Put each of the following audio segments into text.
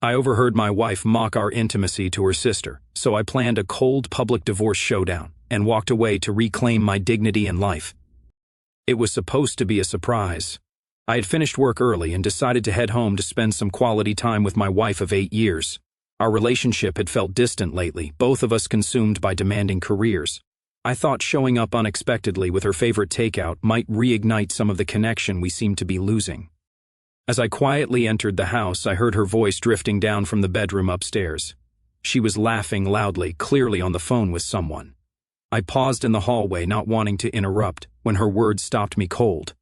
I overheard my wife mock our intimacy to her sister, so I planned a cold public divorce showdown and walked away to reclaim my dignity in life. It was supposed to be a surprise. I had finished work early and decided to head home to spend some quality time with my wife of 8 years. Our relationship had felt distant lately, both of us consumed by demanding careers. I thought showing up unexpectedly with her favorite takeout might reignite some of the connection we seemed to be losing. As I quietly entered the house, I heard her voice drifting down from the bedroom upstairs. She was laughing loudly, clearly on the phone with someone. I paused in the hallway, not wanting to interrupt, when her words stopped me cold.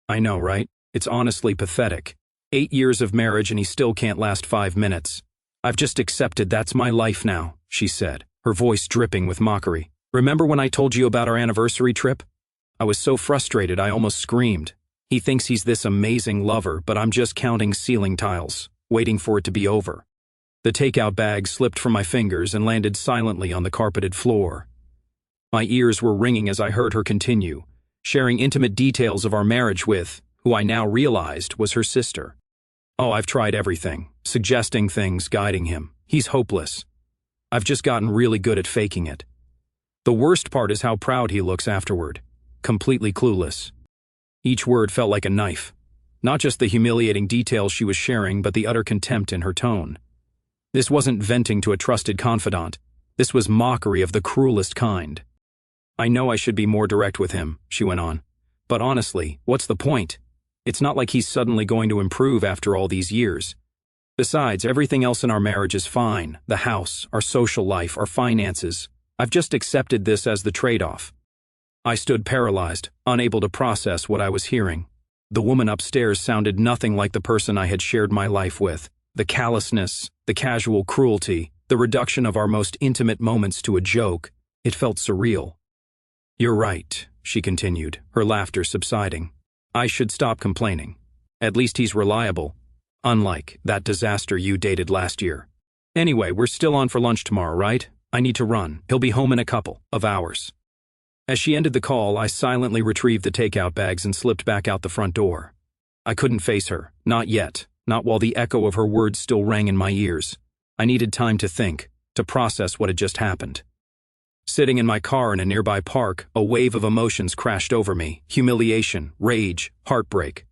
I know, right? It's honestly pathetic. 8 years of marriage and he still can't last 5 minutes. I've just accepted that's my life now, she said, her voice dripping with mockery. Remember when I told you about our anniversary trip? I was so frustrated I almost screamed. He thinks he's this amazing lover, but I'm just counting ceiling tiles, waiting for it to be over. The takeout bag slipped from my fingers and landed silently on the carpeted floor. My ears were ringing as I heard her continue, sharing intimate details of our marriage with, who I now realized was her sister. Oh, I've tried everything, suggesting things, guiding him. He's hopeless. I've just gotten really good at faking it. The worst part is how proud he looks afterward, completely clueless. Each word felt like a knife, not just the humiliating details she was sharing, but the utter contempt in her tone. This wasn't venting to a trusted confidant. This was mockery of the cruelest kind. I know I should be more direct with him, she went on. But honestly, what's the point? It's not like he's suddenly going to improve after all these years. Besides, everything else in our marriage is fine. The house, our social life, our finances. I've just accepted this as the trade-off. I stood paralyzed, unable to process what I was hearing. The woman upstairs sounded nothing like the person I had shared my life with. The callousness, the casual cruelty, the reduction of our most intimate moments to a joke. It felt surreal. You're right, she continued, her laughter subsiding. I should stop complaining. At least he's reliable, unlike that disaster you dated last year. Anyway, we're still on for lunch tomorrow, right? I need to run. He'll be home in a couple of hours. As she ended the call, I silently retrieved the takeout bags and slipped back out the front door. I couldn't face her, not yet, not while the echo of her words still rang in my ears. I needed time to think, to process what had just happened. Sitting in my car in a nearby park, a wave of emotions crashed over me: humiliation, rage, heartbreak.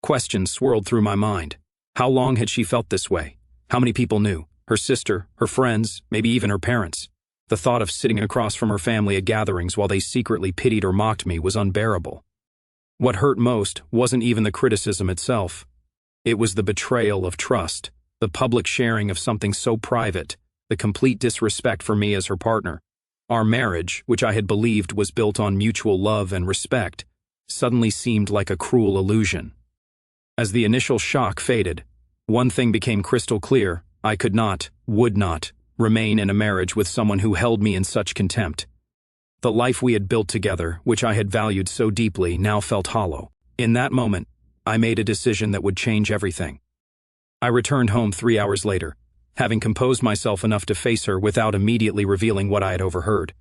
Questions swirled through my mind. How long had she felt this way? How many people knew? Her sister, her friends, maybe even her parents. The thought of sitting across from her family at gatherings while they secretly pitied or mocked me was unbearable. What hurt most wasn't even the criticism itself. It was the betrayal of trust, the public sharing of something so private, the complete disrespect for me as her partner. Our marriage, which I had believed was built on mutual love and respect, suddenly seemed like a cruel illusion. As the initial shock faded, one thing became crystal clear: I could not, would not, remain in a marriage with someone who held me in such contempt. The life we had built together, which I had valued so deeply, now felt hollow. In that moment, I made a decision that would change everything. I returned home 3 hours later, having composed myself enough to face her without immediately revealing what I had overheard.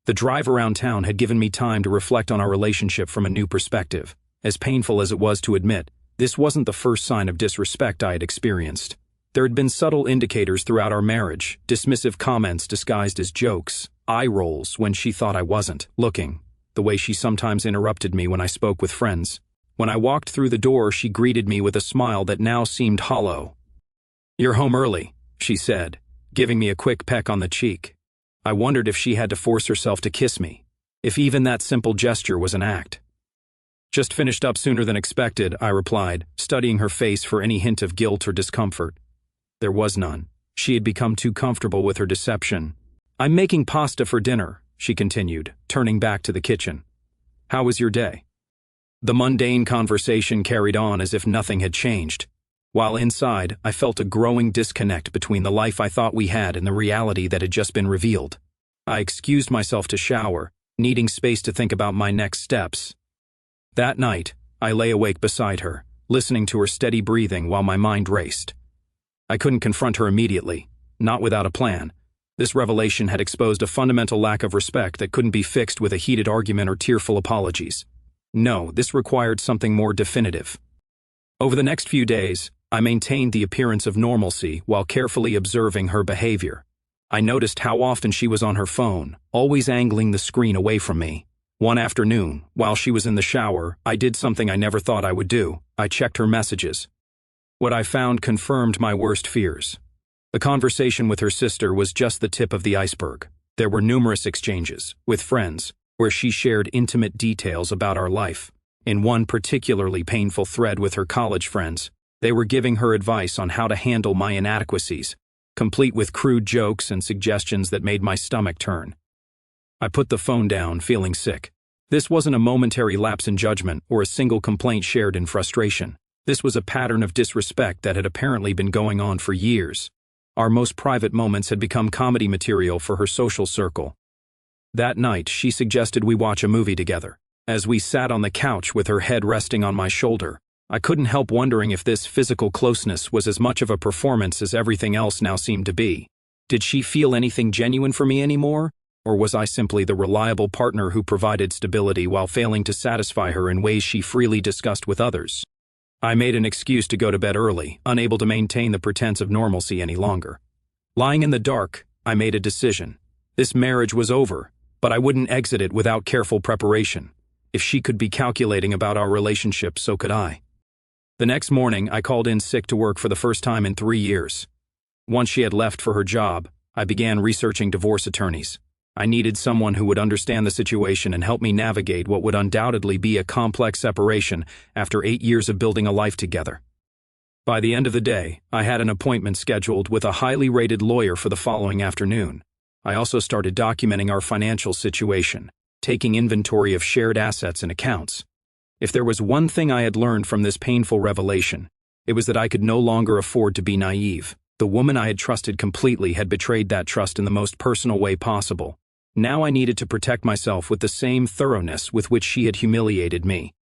The drive around town had given me time to reflect on our relationship from a new perspective. As painful as it was to admit, this wasn't the first sign of disrespect I had experienced. There had been subtle indicators throughout our marriage: dismissive comments disguised as jokes, eye rolls when she thought I wasn't looking, the way she sometimes interrupted me when I spoke with friends. When I walked through the door, she greeted me with a smile that now seemed hollow. "You're home early," she said, giving me a quick peck on the cheek. I wondered if she had to force herself to kiss me, if even that simple gesture was an act. "Just finished up sooner than expected," I replied, studying her face for any hint of guilt or discomfort. There was none. She had become too comfortable with her deception. "I'm making pasta for dinner," she continued, turning back to the kitchen. "How was your day?" The mundane conversation carried on as if nothing had changed. While inside, I felt a growing disconnect between the life I thought we had and the reality that had just been revealed. I excused myself to shower, needing space to think about my next steps. That night, I lay awake beside her, listening to her steady breathing while my mind raced. I couldn't confront her immediately, not without a plan. This revelation had exposed a fundamental lack of respect that couldn't be fixed with a heated argument or tearful apologies. No, this required something more definitive. Over the next few days, I maintained the appearance of normalcy while carefully observing her behavior. I noticed how often she was on her phone, always angling the screen away from me. One afternoon, while she was in the shower, I did something I never thought I would do. I checked her messages. What I found confirmed my worst fears. The conversation with her sister was just the tip of the iceberg. There were numerous exchanges, with friends, where she shared intimate details about our life. In one particularly painful thread with her college friends, they were giving her advice on how to handle my inadequacies, complete with crude jokes and suggestions that made my stomach turn. I put the phone down, feeling sick. This wasn't a momentary lapse in judgment or a single complaint shared in frustration. This was a pattern of disrespect that had apparently been going on for years. Our most private moments had become comedy material for her social circle. That night, she suggested we watch a movie together. As we sat on the couch with her head resting on my shoulder, I couldn't help wondering if this physical closeness was as much of a performance as everything else now seemed to be. Did she feel anything genuine for me anymore? Or was I simply the reliable partner who provided stability while failing to satisfy her in ways she freely discussed with others? I made an excuse to go to bed early, unable to maintain the pretense of normalcy any longer. Lying in the dark, I made a decision. This marriage was over, but I wouldn't exit it without careful preparation. If she could be calculating about our relationship, so could I. The next morning, I called in sick to work for the first time in 3 years. Once she had left for her job, I began researching divorce attorneys. I needed someone who would understand the situation and help me navigate what would undoubtedly be a complex separation after 8 years of building a life together. By the end of the day, I had an appointment scheduled with a highly rated lawyer for the following afternoon. I also started documenting our financial situation, taking inventory of shared assets and accounts. If there was one thing I had learned from this painful revelation, it was that I could no longer afford to be naive. The woman I had trusted completely had betrayed that trust in the most personal way possible. Now I needed to protect myself with the same thoroughness with which she had humiliated me.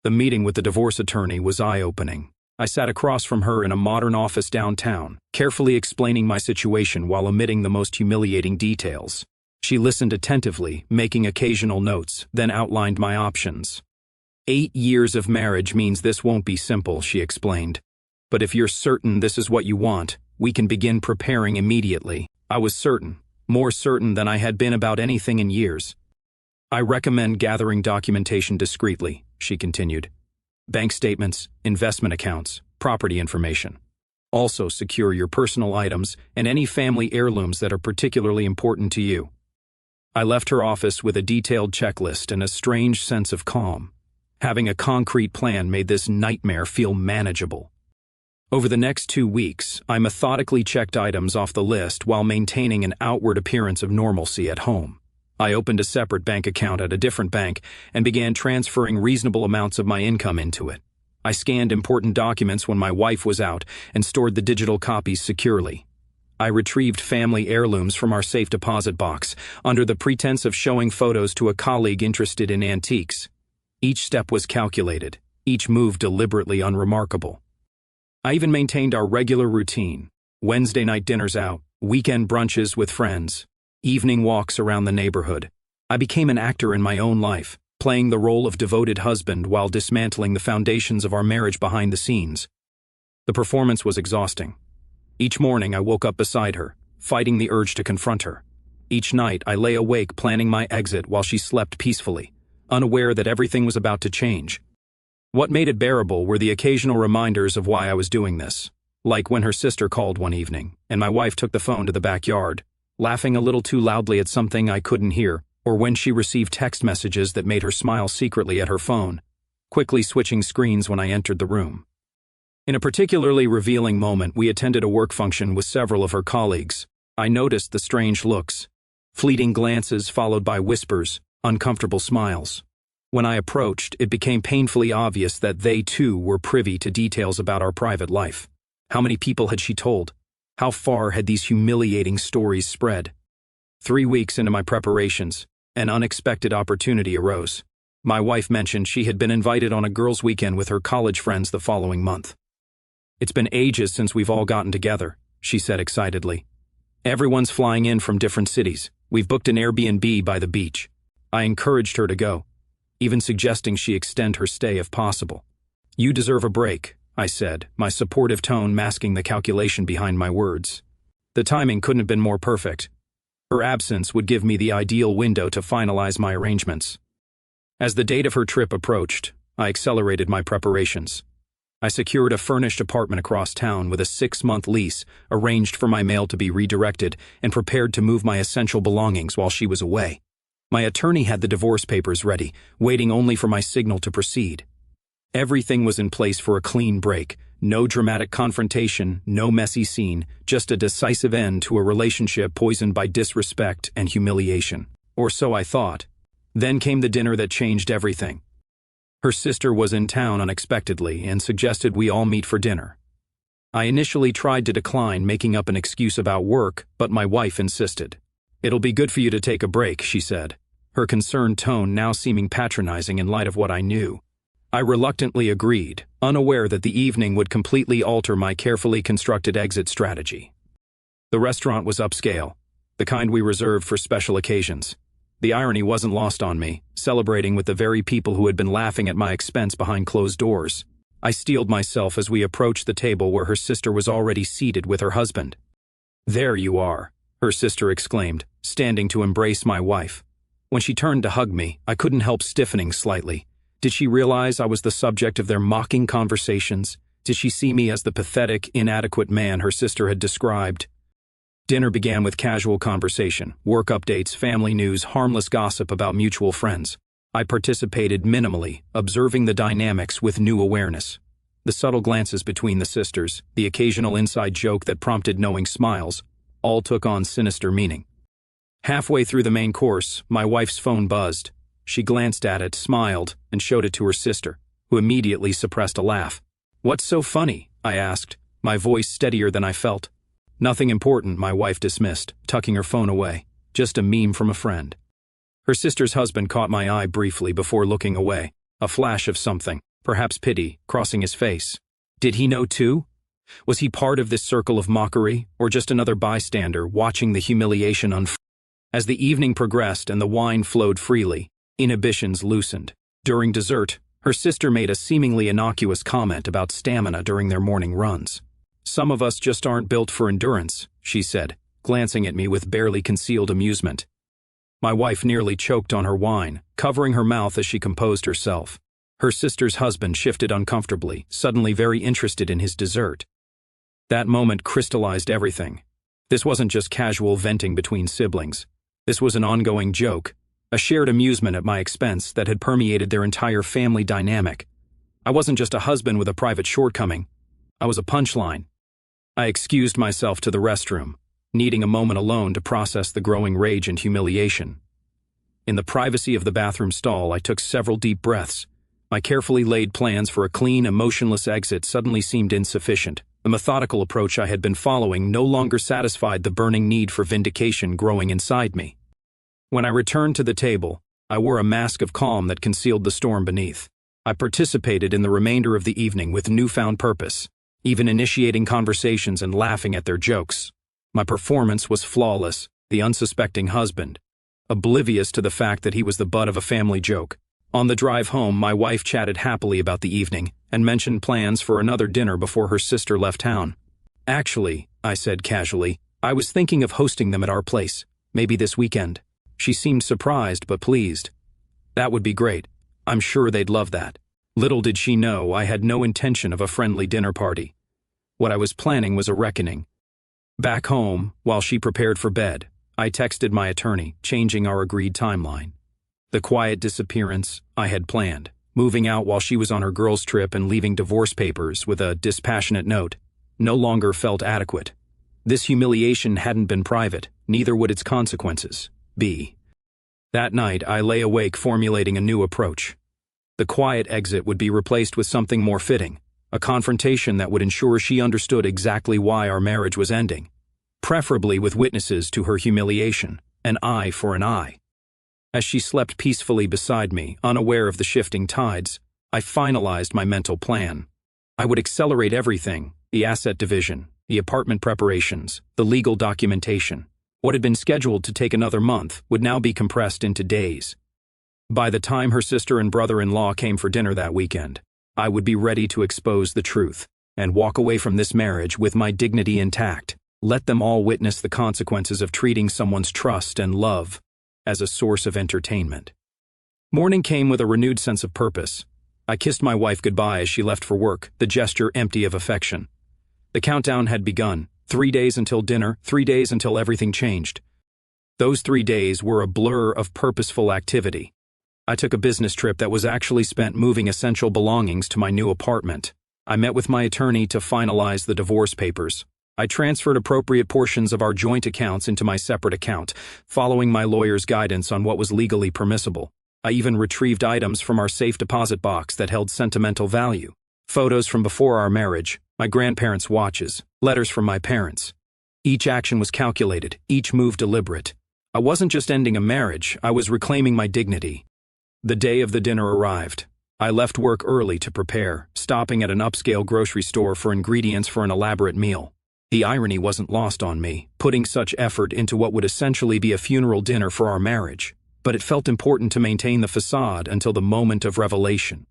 The meeting with the divorce attorney was eye-opening. I sat across from her in a modern office downtown, carefully explaining my situation while omitting the most humiliating details. She listened attentively, making occasional notes, then outlined my options. 8 years of marriage means this won't be simple, she explained. But if you're certain this is what you want, we can begin preparing immediately. I was certain, more certain than I had been about anything in years. I recommend gathering documentation discreetly, she continued. Bank statements, investment accounts, property information. Also secure your personal items and any family heirlooms that are particularly important to you. I left her office with a detailed checklist and a strange sense of calm. Having a concrete plan made this nightmare feel manageable. Over the next 2 weeks, I methodically checked items off the list while maintaining an outward appearance of normalcy at home. I opened a separate bank account at a different bank and began transferring reasonable amounts of my income into it. I scanned important documents when my wife was out and stored the digital copies securely. I retrieved family heirlooms from our safe deposit box under the pretense of showing photos to a colleague interested in antiques. Each step was calculated, each move deliberately unremarkable. I even maintained our regular routine: Wednesday night dinners out, weekend brunches with friends, evening walks around the neighborhood. I became an actor in my own life, playing the role of devoted husband while dismantling the foundations of our marriage behind the scenes. The performance was exhausting. Each morning I woke up beside her, fighting the urge to confront her. Each night I lay awake planning my exit while she slept peacefully, unaware that everything was about to change. What made it bearable were the occasional reminders of why I was doing this, like when her sister called one evening, and my wife took the phone to the backyard, laughing a little too loudly at something I couldn't hear, or when she received text messages that made her smile secretly at her phone, quickly switching screens when I entered the room. In a particularly revealing moment, we attended a work function with several of her colleagues. I noticed the strange looks, fleeting glances followed by whispers, uncomfortable smiles. When I approached, it became painfully obvious that they too were privy to details about our private life. How many people had she told? How far had these humiliating stories spread? 3 weeks into my preparations, an unexpected opportunity arose. My wife mentioned she had been invited on a girls' weekend with her college friends the following month. "It's been ages since we've all gotten together," she said excitedly. "Everyone's flying in from different cities. We've booked an Airbnb by the beach." I encouraged her to go, even suggesting she extend her stay if possible. "You deserve a break," I said, my supportive tone masking the calculation behind my words. The timing couldn't have been more perfect. Her absence would give me the ideal window to finalize my arrangements. As the date of her trip approached, I accelerated my preparations. I secured a furnished apartment across town with a 6-month lease, arranged for my mail to be redirected, and prepared to move my essential belongings while she was away. My attorney had the divorce papers ready, waiting only for my signal to proceed. Everything was in place for a clean break. No dramatic confrontation, no messy scene, just a decisive end to a relationship poisoned by disrespect and humiliation. Or so I thought. Then came the dinner that changed everything. Her sister was in town unexpectedly and suggested we all meet for dinner. I initially tried to decline, making up an excuse about work, but my wife insisted. "It'll be good for you to take a break," she said, her concerned tone now seeming patronizing in light of what I knew. I reluctantly agreed, unaware that the evening would completely alter my carefully constructed exit strategy. The restaurant was upscale, the kind we reserved for special occasions. The irony wasn't lost on me, celebrating with the very people who had been laughing at my expense behind closed doors. I steeled myself as we approached the table where her sister was already seated with her husband. "There you are," her sister exclaimed, standing to embrace my wife. When she turned to hug me, I couldn't help stiffening slightly. Did she realize I was the subject of their mocking conversations? Did she see me as the pathetic, inadequate man her sister had described? Dinner began with casual conversation, work updates, family news, harmless gossip about mutual friends. I participated minimally, observing the dynamics with new awareness. The subtle glances between the sisters, the occasional inside joke that prompted knowing smiles, all took on sinister meaning. Halfway through the main course, my wife's phone buzzed. She glanced at it, smiled, and showed it to her sister, who immediately suppressed a laugh. "What's so funny?" I asked, my voice steadier than I felt. "Nothing important," my wife dismissed, tucking her phone away. "Just a meme from a friend." Her sister's husband caught my eye briefly before looking away, a flash of something, perhaps pity, crossing his face. Did he know too? Was he part of this circle of mockery, or just another bystander watching the humiliation unfold? As the evening progressed and the wine flowed freely, inhibitions loosened. During dessert, her sister made a seemingly innocuous comment about stamina during their morning runs. "Some of us just aren't built for endurance," she said, glancing at me with barely concealed amusement. My wife nearly choked on her wine, covering her mouth as she composed herself. Her sister's husband shifted uncomfortably, suddenly very interested in his dessert. That moment crystallized everything. This wasn't just casual venting between siblings. This was an ongoing joke, a shared amusement at my expense that had permeated their entire family dynamic. I wasn't just a husband with a private shortcoming. I was a punchline. I excused myself to the restroom, needing a moment alone to process the growing rage and humiliation. In the privacy of the bathroom stall, I took several deep breaths. My carefully laid plans for a clean, emotionless exit suddenly seemed insufficient. The methodical approach I had been following no longer satisfied the burning need for vindication growing inside me. When I returned to the table, I wore a mask of calm that concealed the storm beneath. I participated in the remainder of the evening with newfound purpose, even initiating conversations and laughing at their jokes. My performance was flawless, the unsuspecting husband, oblivious to the fact that he was the butt of a family joke. On the drive home, my wife chatted happily about the evening and mentioned plans for another dinner before her sister left town. "Actually," I said casually, "I was thinking of hosting them at our place, maybe this weekend." She seemed surprised but pleased. "That would be great. I'm sure they'd love that." Little did she know I had no intention of a friendly dinner party. What I was planning was a reckoning. Back home, while she prepared for bed, I texted my attorney, changing our agreed timeline. The quiet disappearance I had planned, moving out while she was on her girls' trip and leaving divorce papers with a dispassionate note, no longer felt adequate. This humiliation hadn't been private, neither would its consequences be. That night, I lay awake formulating a new approach. The quiet exit would be replaced with something more fitting, a confrontation that would ensure she understood exactly why our marriage was ending, preferably with witnesses to her humiliation, an eye for an eye. As she slept peacefully beside me, unaware of the shifting tides, I finalized my mental plan. I would accelerate everything, the asset division, the apartment preparations, the legal documentation. What had been scheduled to take another month would now be compressed into days. By the time her sister and brother-in-law came for dinner that weekend, I would be ready to expose the truth and walk away from this marriage with my dignity intact. Let them all witness the consequences of treating someone's trust and love as a source of entertainment. Morning came with a renewed sense of purpose. I kissed my wife goodbye as she left for work, the gesture empty of affection. The countdown had begun. 3 days until dinner, 3 days until everything changed. Those 3 days were a blur of purposeful activity. I took a business trip that was actually spent moving essential belongings to my new apartment. I met with my attorney to finalize the divorce papers. I transferred appropriate portions of our joint accounts into my separate account, following my lawyer's guidance on what was legally permissible. I even retrieved items from our safe deposit box that held sentimental value. Photos from before our marriage, my grandparents' watches, letters from my parents. Each action was calculated, each move deliberate. I wasn't just ending a marriage, I was reclaiming my dignity. The day of the dinner arrived. I left work early to prepare, stopping at an upscale grocery store for ingredients for an elaborate meal. The irony wasn't lost on me, putting such effort into what would essentially be a funeral dinner for our marriage. But it felt important to maintain the facade until the moment of revelation.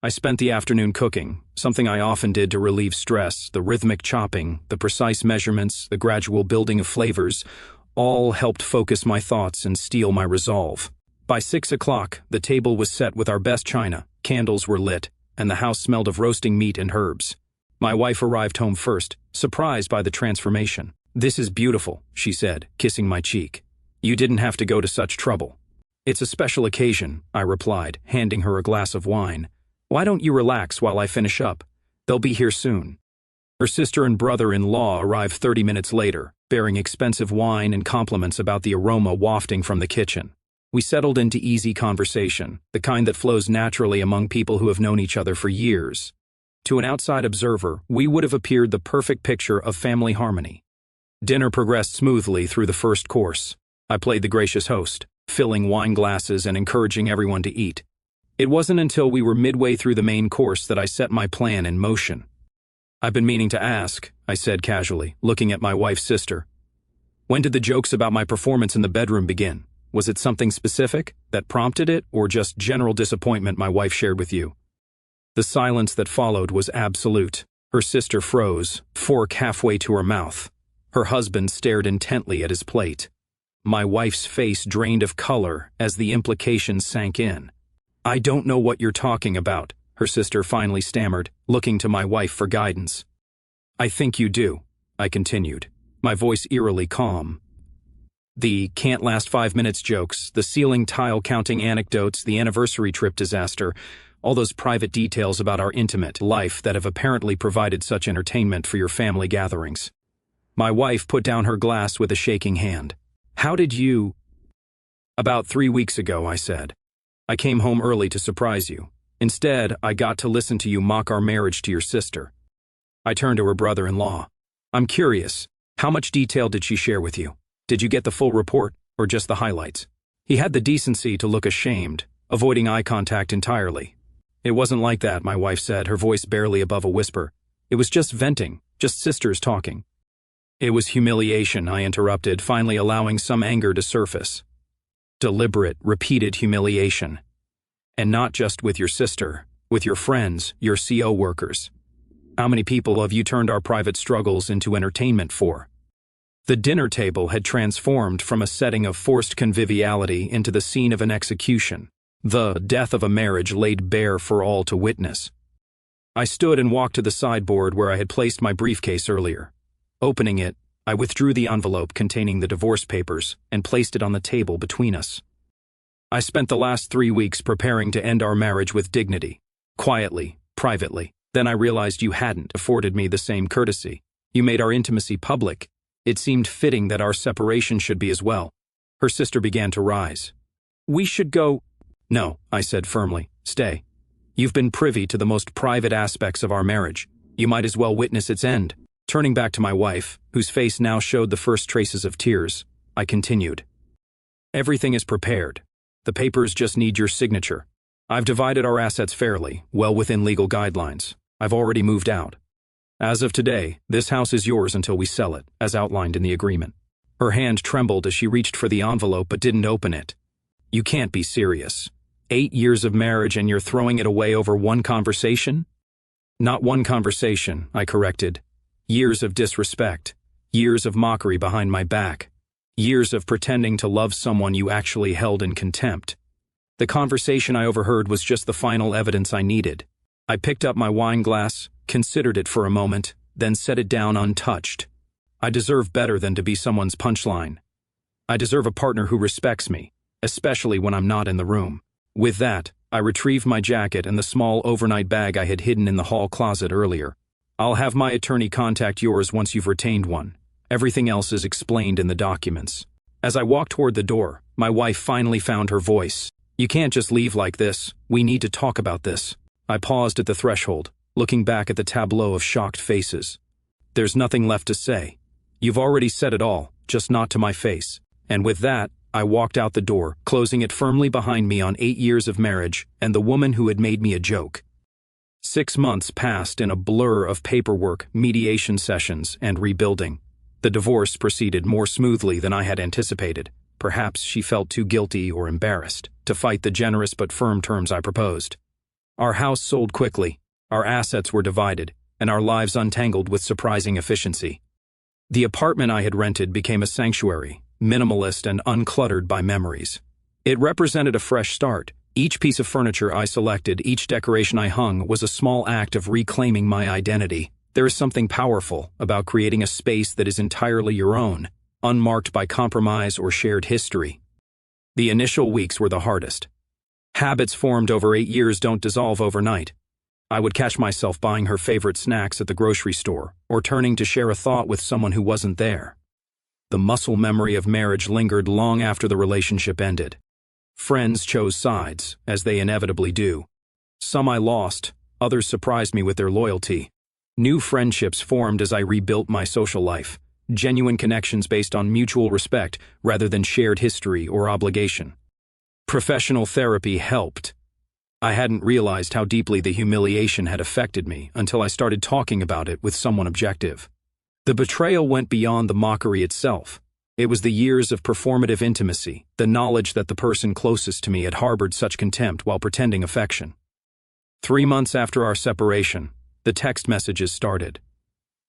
I spent the afternoon cooking, something I often did to relieve stress. The rhythmic chopping, the precise measurements, the gradual building of flavors, all helped focus my thoughts and steel my resolve. By 6 o'clock, the table was set with our best china, candles were lit, and the house smelled of roasting meat and herbs. My wife arrived home first, surprised by the transformation. "This is beautiful," she said, kissing my cheek. "You didn't have to go to such trouble." "It's a special occasion," I replied, handing her a glass of wine. "Why don't you relax while I finish up? They'll be here soon." Her sister and brother-in-law arrived 30 minutes later, bearing expensive wine and compliments about the aroma wafting from the kitchen. We settled into easy conversation, the kind that flows naturally among people who have known each other for years. To an outside observer, we would have appeared the perfect picture of family harmony. Dinner progressed smoothly through the first course. I played the gracious host, filling wine glasses and encouraging everyone to eat. It wasn't until we were midway through the main course that I set my plan in motion. "I've been meaning to ask," I said casually, looking at my wife's sister. "When did the jokes about my performance in the bedroom begin? Was it something specific that prompted it, or just general disappointment my wife shared with you?" The silence that followed was absolute. Her sister froze, fork halfway to her mouth. Her husband stared intently at his plate. My wife's face drained of color as the implications sank in. "I don't know what you're talking about," her sister finally stammered, looking to my wife for guidance. "I think you do," I continued, my voice eerily calm. "The can't last 5 minutes jokes, the ceiling tile counting anecdotes, the anniversary trip disaster, all those private details about our intimate life that have apparently provided such entertainment for your family gatherings." My wife put down her glass with a shaking hand. "How did you—" "About 3 weeks ago," I said. "I came home early to surprise you. Instead, I got to listen to you mock our marriage to your sister." I turned to her brother-in-law. "I'm curious, how much detail did she share with you? Did you get the full report, or just the highlights?" He had the decency to look ashamed, avoiding eye contact entirely. "It wasn't like that," my wife said, her voice barely above a whisper. "It was just venting, just sisters talking." "It was humiliation," I interrupted, finally allowing some anger to surface. "Deliberate, repeated humiliation. And not just with your sister, with your friends, your CO workers. How many people have you turned our private struggles into entertainment for?" The dinner table had transformed from a setting of forced conviviality into the scene of an execution, the death of a marriage laid bare for all to witness. I stood and walked to the sideboard where I had placed my briefcase earlier. Opening it, I withdrew the envelope containing the divorce papers and placed it on the table between us. I spent the last 3 weeks preparing to end our marriage with dignity, quietly, privately. Then I realized you hadn't afforded me the same courtesy. You made our intimacy public. It seemed fitting that our separation should be as well. Her sister began to rise. "We should go—" "No," I said firmly. "Stay. You've been privy to the most private aspects of our marriage. You might as well witness its end." Turning back to my wife, whose face now showed the first traces of tears, I continued. "Everything is prepared. The papers just need your signature. I've divided our assets fairly, well within legal guidelines. I've already moved out. As of today, this house is yours until we sell it, as outlined in the agreement." Her hand trembled as she reached for the envelope but didn't open it. "You can't be serious. 8 years of marriage and you're throwing it away over one conversation? Not one conversation, I corrected. Years of disrespect. Years of mockery behind my back. Years of pretending to love someone you actually held in contempt. The conversation I overheard was just the final evidence I needed. I picked up my wine glass, considered it for a moment, then set it down untouched. I deserve better than to be someone's punchline. I deserve a partner who respects me, especially when I'm not in the room. With that, I retrieved my jacket and the small overnight bag I had hidden in the hall closet earlier. I'll have my attorney contact yours once you've retained one. Everything else is explained in the documents. As I walked toward the door, my wife finally found her voice. You can't just leave like this. We need to talk about this. I paused at the threshold, looking back at the tableau of shocked faces. There's nothing left to say. You've already said it all, just not to my face. And with that, I walked out the door, closing it firmly behind me on 8 years of marriage and the woman who had made me a joke. 6 months passed in a blur of paperwork, mediation sessions, and rebuilding. The divorce proceeded more smoothly than I had anticipated. Perhaps she felt too guilty or embarrassed to fight the generous but firm terms I proposed. Our house sold quickly, our assets were divided, and our lives untangled with surprising efficiency. The apartment I had rented became a sanctuary, minimalist and uncluttered by memories. It represented a fresh start. Each piece of furniture I selected, each decoration I hung, was a small act of reclaiming my identity. There is something powerful about creating a space that is entirely your own, unmarked by compromise or shared history. The initial weeks were the hardest. Habits formed over 8 years don't dissolve overnight. I would catch myself buying her favorite snacks at the grocery store, or turning to share a thought with someone who wasn't there. The muscle memory of marriage lingered long after the relationship ended. Friends chose sides, as they inevitably do. Some I lost, others surprised me with their loyalty. New friendships formed as I rebuilt my social life. Genuine connections based on mutual respect rather than shared history or obligation. Professional therapy helped. I hadn't realized how deeply the humiliation had affected me until I started talking about it with someone objective. The betrayal went beyond the mockery itself. It was the years of performative intimacy, the knowledge that the person closest to me had harbored such contempt while pretending affection. 3 months after our separation, the text messages started.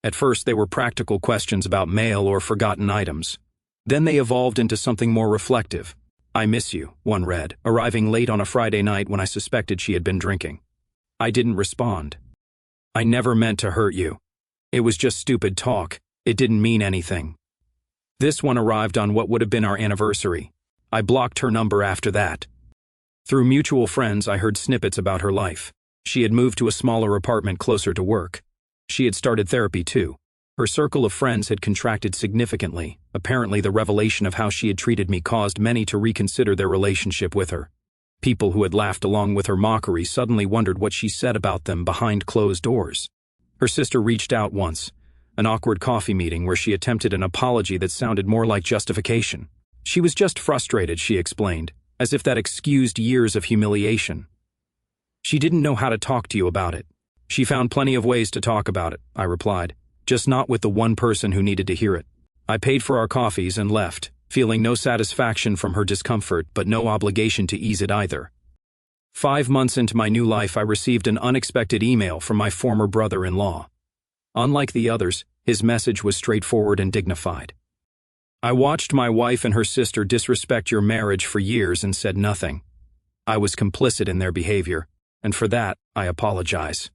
At first, they were practical questions about mail or forgotten items. Then they evolved into something more reflective. I miss you, one read, arriving late on a Friday night when I suspected she had been drinking. I didn't respond. I never meant to hurt you. It was just stupid talk. It didn't mean anything. This one arrived on what would have been our anniversary. I blocked her number after that. Through mutual friends, I heard snippets about her life. She had moved to a smaller apartment closer to work. She had started therapy too. Her circle of friends had contracted significantly. Apparently, the revelation of how she had treated me caused many to reconsider their relationship with her. People who had laughed along with her mockery suddenly wondered what she said about them behind closed doors. Her sister reached out once, an awkward coffee meeting where she attempted an apology that sounded more like justification. She was just frustrated, she explained, as if that excused years of humiliation. She didn't know how to talk to you about it. She found plenty of ways to talk about it, I replied, just not with the one person who needed to hear it. I paid for our coffees and left, feeling no satisfaction from her discomfort but no obligation to ease it either. 5 months into my new life, I received an unexpected email from my former brother-in-law. Unlike the others, his message was straightforward and dignified. I watched my wife and her sister disrespect your marriage for years and said nothing. I was complicit in their behavior, and for that, I apologize.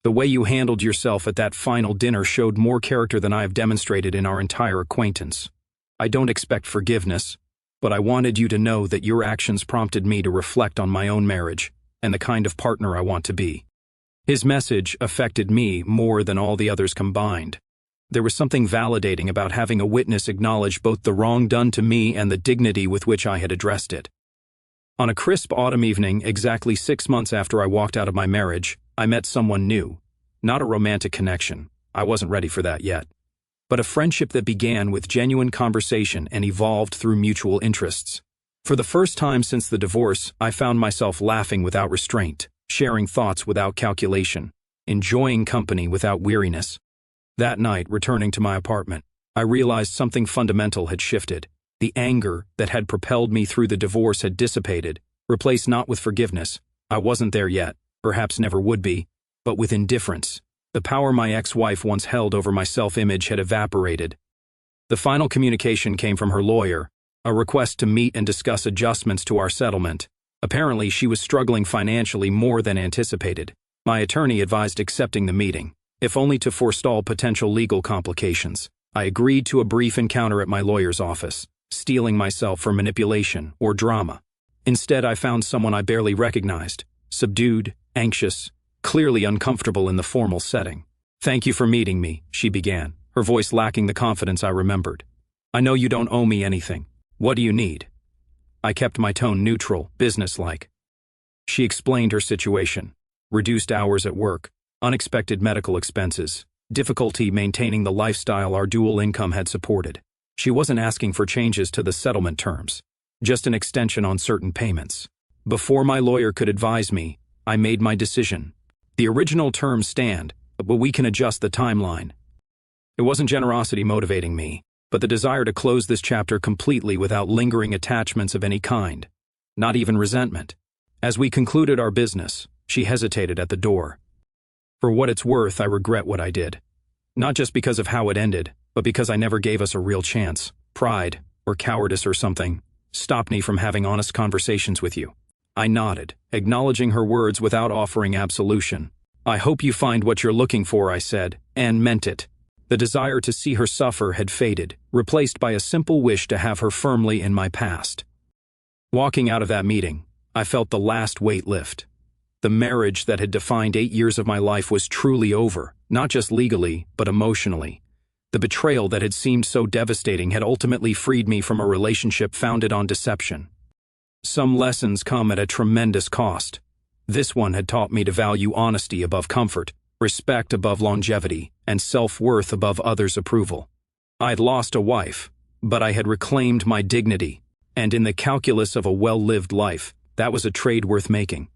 The way you handled yourself at that final dinner showed more character than I have demonstrated in our entire acquaintance. I don't expect forgiveness, but I wanted you to know that your actions prompted me to reflect on my own marriage and the kind of partner I want to be. His message affected me more than all the others combined. There was something validating about having a witness acknowledge both the wrong done to me and the dignity with which I had addressed it. On a crisp autumn evening, exactly 6 months after I walked out of my marriage, I met someone new. Not a romantic connection. I wasn't ready for that yet. But a friendship that began with genuine conversation and evolved through mutual interests. For the first time since the divorce, I found myself laughing without restraint, sharing thoughts without calculation, enjoying company without weariness. That night, returning to my apartment, I realized something fundamental had shifted. The anger that had propelled me through the divorce had dissipated, Replaced not with forgiveness, I wasn't there yet, perhaps never would be, but with indifference. The power my ex-wife once held over my self-image had evaporated. The final communication came from her lawyer, a request to meet and discuss adjustments to our settlement. Apparently, she was struggling financially more than anticipated. My attorney advised accepting the meeting, if only to forestall potential legal complications. I agreed to a brief encounter at my lawyer's office, steeling myself for manipulation or drama. Instead, I found someone I barely recognized, subdued, anxious, clearly uncomfortable in the formal setting. "Thank you for meeting me," she began, her voice lacking the confidence I remembered. "I know you don't owe me anything. What do you need?" I kept my tone neutral, businesslike. She explained her situation: reduced hours at work, unexpected medical expenses, difficulty maintaining the lifestyle our dual income had supported. She wasn't asking for changes to the settlement terms, just an extension on certain payments. Before my lawyer could advise me, I made my decision. The original terms stand, but we can adjust the timeline. It wasn't generosity motivating me, but the desire to close this chapter completely without lingering attachments of any kind, not even resentment. As we concluded our business, she hesitated at the door. For what it's worth, I regret what I did. Not just because of how it ended, but because I never gave us a real chance. Pride, or cowardice or something, stopped me from having honest conversations with you. I nodded, acknowledging her words without offering absolution. "I hope you find what you're looking for," I said, and meant it. The desire to see her suffer had faded, replaced by a simple wish to have her firmly in my past. Walking out of that meeting, I felt the last weight lift. The marriage that had defined 8 years of my life was truly over, not just legally, but emotionally. The betrayal that had seemed so devastating had ultimately freed me from a relationship founded on deception. Some lessons come at a tremendous cost. This one had taught me to value honesty above comfort, respect above longevity, and self-worth above others' approval. I'd lost a wife, but I had reclaimed my dignity, and in the calculus of a well-lived life, that was a trade worth making.